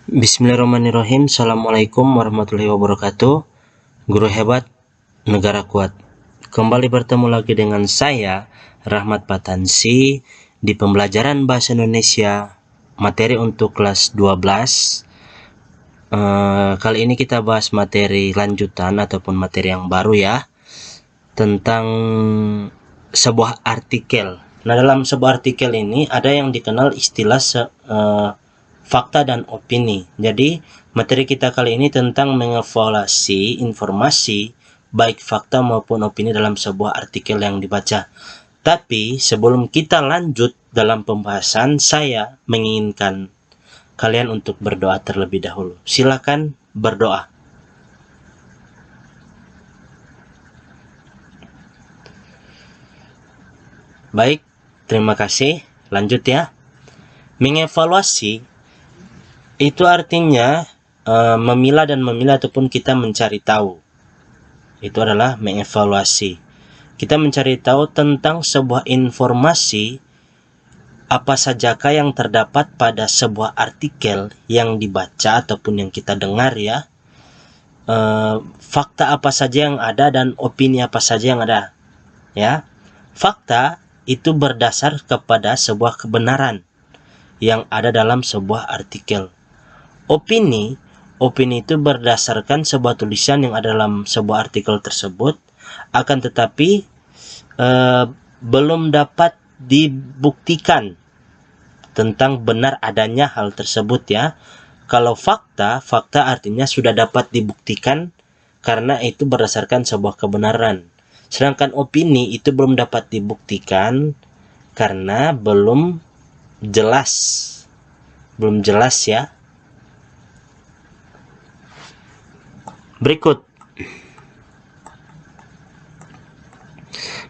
Bismillahirrahmanirrahim. Assalamualaikum warahmatullahi wabarakatuh. Guru hebat, negara kuat. Kembali bertemu lagi dengan saya, Rahmat Patansi, di pembelajaran Bahasa Indonesia, materi untuk kelas 12. Kali ini kita bahas materi lanjutan ataupun materi yang baru ya, tentang sebuah artikel. Nah, dalam sebuah artikel ini ada yang dikenal istilah fakta dan opini. Jadi, materi kita kali ini tentang mengevaluasi informasi, baik fakta maupun opini dalam sebuah artikel yang dibaca. Tapi, sebelum kita lanjut dalam pembahasan, saya menginginkan kalian untuk berdoa terlebih dahulu. Silakan berdoa. Baik, terima kasih. Lanjut ya. Mengevaluasi itu artinya memilah dan memilah ataupun kita mencari tahu. Itu adalah mengevaluasi. Kita mencari tahu tentang sebuah informasi, apa sajakah yang terdapat pada sebuah artikel yang dibaca ataupun yang kita dengar ya. Fakta apa saja yang ada dan opini apa saja yang ada. Ya. Fakta itu berdasar kepada sebuah kebenaran yang ada dalam sebuah artikel. Opini itu berdasarkan sebuah tulisan yang ada dalam sebuah artikel tersebut, akan tetapi belum dapat dibuktikan tentang benar adanya hal tersebut ya. Kalau fakta artinya sudah dapat dibuktikan karena itu berdasarkan sebuah kebenaran. Sedangkan opini itu belum dapat dibuktikan karena belum jelas ya. Berikut,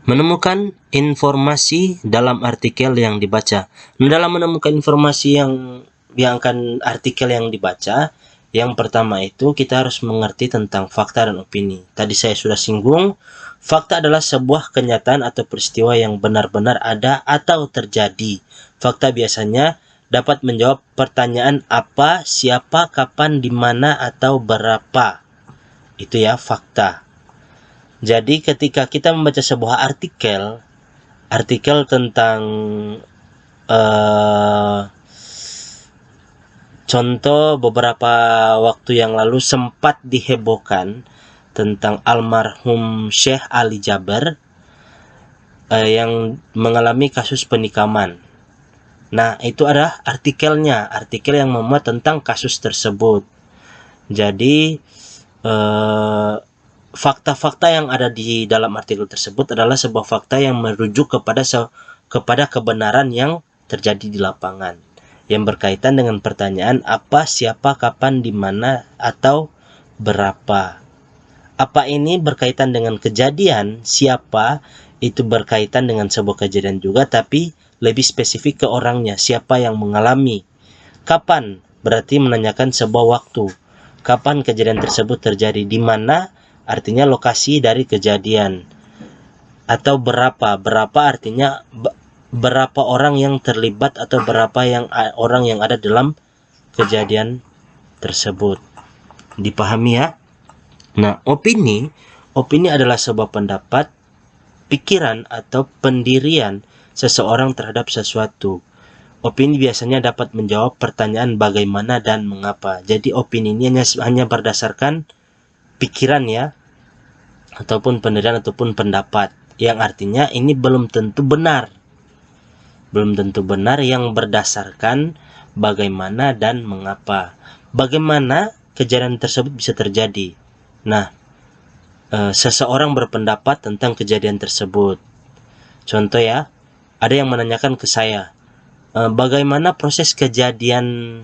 menemukan informasi dalam artikel yang dibaca. Nah, dalam menemukan informasi yang akan artikel yang dibaca, yang pertama itu kita harus mengerti tentang fakta dan opini. Tadi saya sudah singgung, fakta adalah sebuah kenyataan atau peristiwa yang benar-benar ada atau terjadi. Fakta biasanya dapat menjawab pertanyaan apa, siapa, kapan, di mana, atau berapa. Itu ya fakta. Jadi ketika kita membaca sebuah artikel tentang contoh beberapa waktu yang lalu sempat dihebohkan tentang almarhum Syekh Ali Jaber yang mengalami kasus penikaman. Nah, itu adalah artikelnya, artikel yang memuat tentang kasus tersebut. Jadi fakta-fakta yang ada di dalam artikel tersebut adalah sebuah fakta yang merujuk kepada kebenaran yang terjadi di lapangan, yang berkaitan dengan pertanyaan apa, siapa, kapan, di mana, atau berapa. Apa ini berkaitan dengan kejadian, siapa itu berkaitan dengan sebuah kejadian juga, tapi lebih spesifik ke orangnya, siapa yang mengalami. Kapan berarti menanyakan sebuah waktu. Kapan kejadian tersebut terjadi, di mana artinya lokasi dari kejadian, atau berapa artinya berapa orang yang terlibat atau berapa orang yang ada dalam kejadian tersebut. Dipahami ya? Nah, opini adalah sebuah pendapat, pikiran atau pendirian seseorang terhadap sesuatu. Opini biasanya dapat menjawab pertanyaan bagaimana dan mengapa. Jadi opini ini hanya berdasarkan pikiran ya, ataupun pendirian ataupun pendapat, yang artinya ini belum tentu benar. Yang berdasarkan bagaimana dan mengapa. Bagaimana kejadian tersebut bisa terjadi. Nah, seseorang berpendapat tentang kejadian tersebut. Contoh ya, ada yang menanyakan ke saya, bagaimana proses kejadian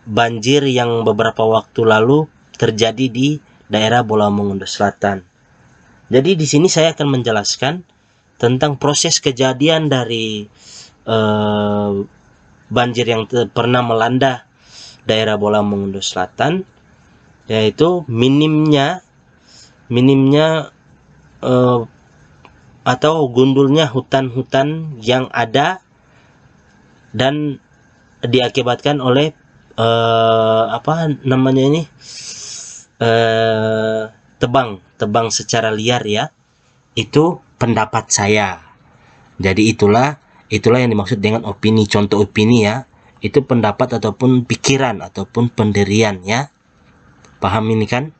banjir yang beberapa waktu lalu terjadi di daerah Bola Mongondo Selatan. Jadi di sini saya akan menjelaskan tentang proses kejadian dari banjir yang pernah melanda daerah Bola Mongondo Selatan, yaitu minimnya atau gundulnya hutan-hutan yang ada dan diakibatkan oleh tebang secara liar ya, itu pendapat saya. Jadi itulah yang dimaksud dengan opini. Contoh opini ya, itu pendapat ataupun pikiran ataupun pendirian ya. Paham ini kan?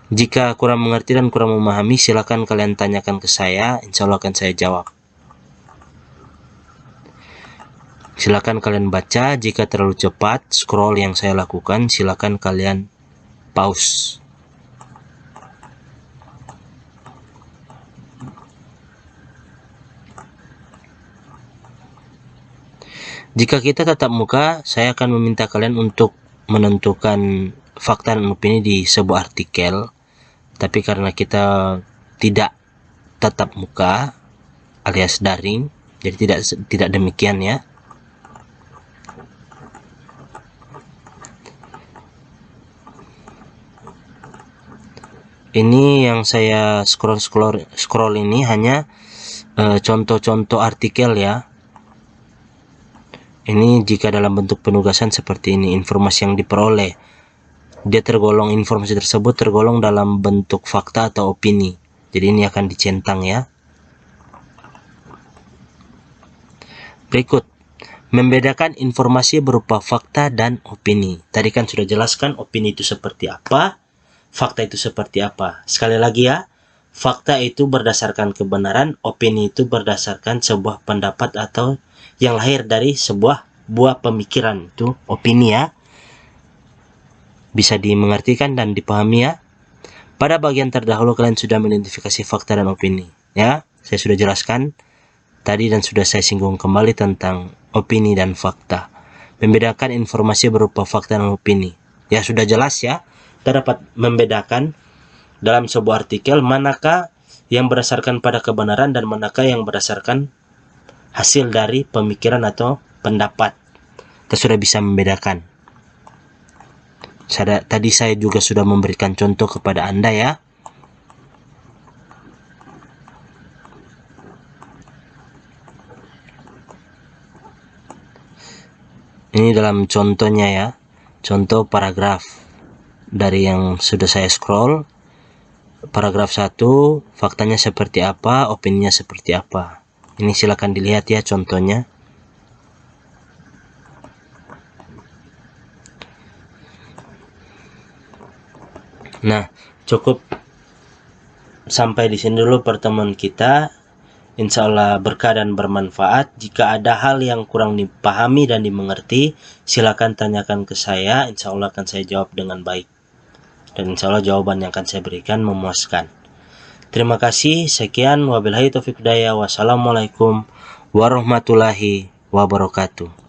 Jika kurang mengerti dan kurang memahami, silakan kalian tanyakan ke saya, insya Allah akan saya jawab. Silakan kalian baca. Jika terlalu cepat scroll yang saya lakukan, silakan kalian pause. Jika kita tatap muka, saya akan meminta kalian untuk menentukan fakta dan opini di sebuah artikel. Tapi karena kita tidak tatap muka alias daring, jadi tidak demikian ya. Ini yang saya scroll ini hanya contoh-contoh artikel ya. Ini jika dalam bentuk penugasan seperti ini, informasi yang diperoleh, informasi tersebut tergolong dalam bentuk fakta atau opini. Jadi ini akan dicentang ya. Berikut, membedakan informasi berupa fakta dan opini. Tadi kan sudah jelaskan opini itu seperti apa, fakta itu seperti apa. Sekali lagi ya, fakta itu berdasarkan kebenaran, opini itu berdasarkan sebuah pendapat atau yang lahir dari sebuah buah pemikiran, itu opini ya. Bisa dimengertikan dan dipahami ya. Pada bagian terdahulu kalian sudah mengidentifikasi fakta dan opini ya. Saya sudah jelaskan tadi dan sudah saya singgung kembali tentang opini dan fakta. Membedakan informasi berupa fakta dan opini. Ya sudah jelas ya. Kita dapat membedakan dalam sebuah artikel manakah yang berdasarkan pada kebenaran dan manakah yang berdasarkan hasil dari pemikiran atau pendapat. Kita sudah bisa membedakan. Tadi saya juga sudah memberikan contoh kepada Anda ya. Ini dalam contohnya ya. Contoh paragraf dari yang sudah saya scroll. Paragraf 1, faktanya seperti apa, opininya seperti apa. Ini silakan dilihat ya contohnya. Nah, cukup sampai di sini dulu pertemuan kita. Insya Allah berkah dan bermanfaat. Jika ada hal yang kurang dipahami dan dimengerti, silakan tanyakan ke saya. Insya Allah akan saya jawab dengan baik. Dan insya Allah jawaban yang akan saya berikan memuaskan. Terima kasih. Sekian. Wabillahi taufiq hidayah. Wassalamualaikum warahmatullahi wabarakatuh.